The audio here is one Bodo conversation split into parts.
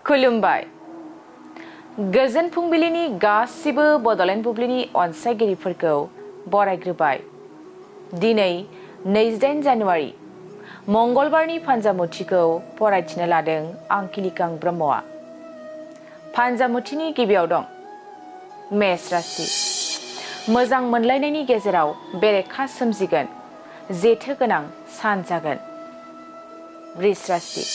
खुलुमबाय। गोजोन फुंबिलिनि गासिबो बड'लेण्ड बुब्लिनि अनसायगिरिफोरखौ बरायग्रोबाय। दिनै 28 जानुवारि मंगलबारनि फान्जामुथिखौ फरायथिनो लादों आं किलिकां ब्रह्मआ। फान्जामुथिनि गिबियाव दं मेष राशि। मोजां मोनलायनायनि गेजेराव बेरेखा सोमजिगोन, जेथो गोनां सान जागोन। वृष राशि।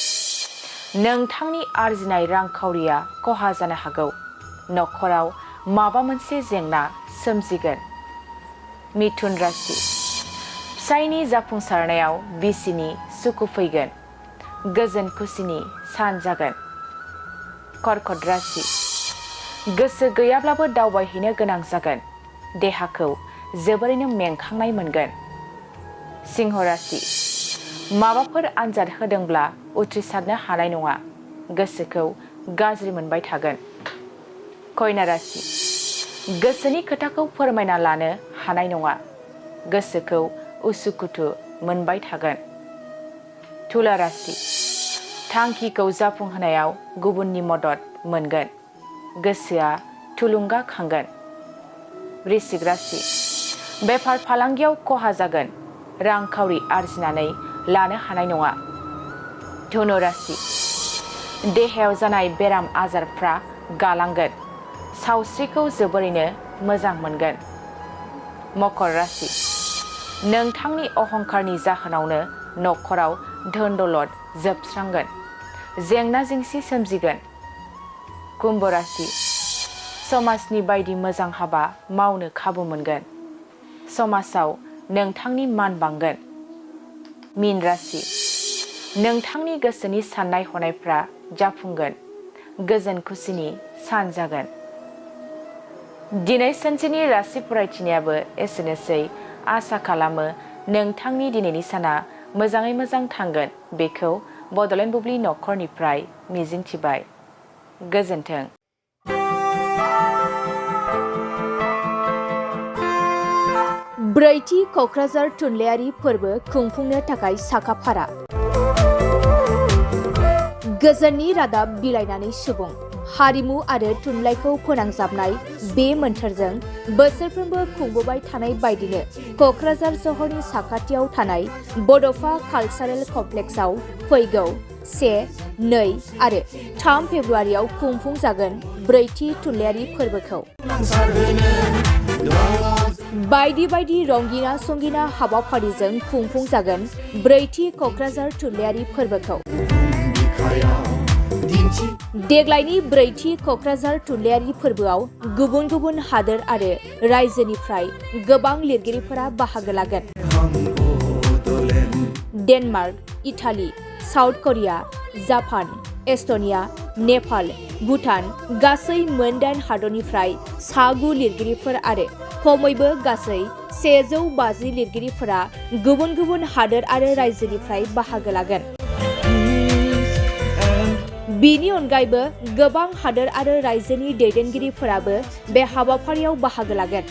नोंथांनि आरजिनाय रांखावरिया खहा जानो हागौ। नखराव माबा मोनसे जेंना सोमजिगोन। मिथुन राशि। फिसायनि जाफुंसारनायाव बिसिनि सुखु फैगोन। गोजोन खुसिनि सान जागोन। कर्कट राशि। गोसो गैयाब्लाबो दावबायहैनो गोनां जागोन। देहाखौ जोबोरैनो मेंखांनाय मोनगोन। सिंह राशि। माबाफोर आनजाद होदोंब्ला उथ्रिसारनो हानाय नङा। गोसोखौ गाज्रि मोनबाय थागोन। कन्या राशि। गोसोनि खोथाखौ फोरमायना लानो हानाय नङा। गोसोखौ उसुखुथु मोनबाय थागोन। तुला राशि। थांखिखौ जाफुंहोनायाव गुबुननि मदद मोनगोन। गोसोआ थुलुंगाखांगोन। वृश्चिक राशि। बेफार फालांगियाव खहा जागोन। रांखावरि आरजिनानै लानो हानाय नङा। धनु राशि। देहायाव जानाय बेराम आजारफ्रा गालांगोन। सावस्रिखौ जोबोरैनो मोजां मोनगोन। मकर राशि। नोंथांनि अहंकारनि जाहोनावनो नखराव धोन दौलत जोबस्रांगोन। जेंना जेंसि सोमजिगोन। कुम्भ राशि। समाजनि बायदि मोजां हाबा मावनो खाबु मोनगोन। समाजाव नोंथांनि मान बांगोन। मीन राशि। नोंथांनि गोसोनि साननाय हनायफ्रा जाफुंगोन। गोजोन खुसिनि सान जागोन। दिनै सानसेनि राशि फरायथिनायाबो एसेनोसै। आसा खालामो नोंथांनि दिनैनि साना मोजाङै मोजां थांगोन। बेखौ बड'लेण्ड बुब्लि नखरनिफ्राय मिजिंथिबाय। गोजोन्थों। ब्रैथि क'क्राझार थुनलाइयारि फोरबो खुंफुंनो थाखाय साखाफारा। गोजोननि रादाब बिलाइनानै सुबुं हारिमु आरो थुनलाइखौ फोनांजाबनाय बे मोन्थोरजों बोसोरफ्रोमबो खुंबोबाय थानाय बायदिनो क'क्राझार सहरनि साखाथियाव थानाय बड'फा कालचारेल कमप्लेक्सआव फैगौ 1, 2 आरो 3 फेब्रुवारियाव खुंफुंजागोन ब्रैथि थुनलाइयारि फोरबोखौ। बायदि बायदि रंगिना संगिना हाबाफारिजों खुंफुंजागोन ब्रैथि क'क्राझार थुनलाइयारि फोरबोखौ। देग्लायनि ब्रैथि क'क्राझार थुनलाइयारि फोरबोआव गुबुन गुबुन हादोर आरो रायजोनिफ्राय गोबां लिरगिरिफोरा बाहागो लागोन। Denmark, Italy, South Korea, Japan, Estonia, Nepal, Bhutan गासै मोन 8 हादरनिफ्राय 9 लिरगिरिफोर आरो खमैबो गासै 150 लिरगिरिफोरा गुबुन गुबुन हादोर आरो रायजोनिफ्राय बाहागो लागोन। बिनि अनगायैबो गोबां हादोर आरो रायजोनि दैदेनगिरिफोराबो बे हाबाफारियाव बाहागो लागोन।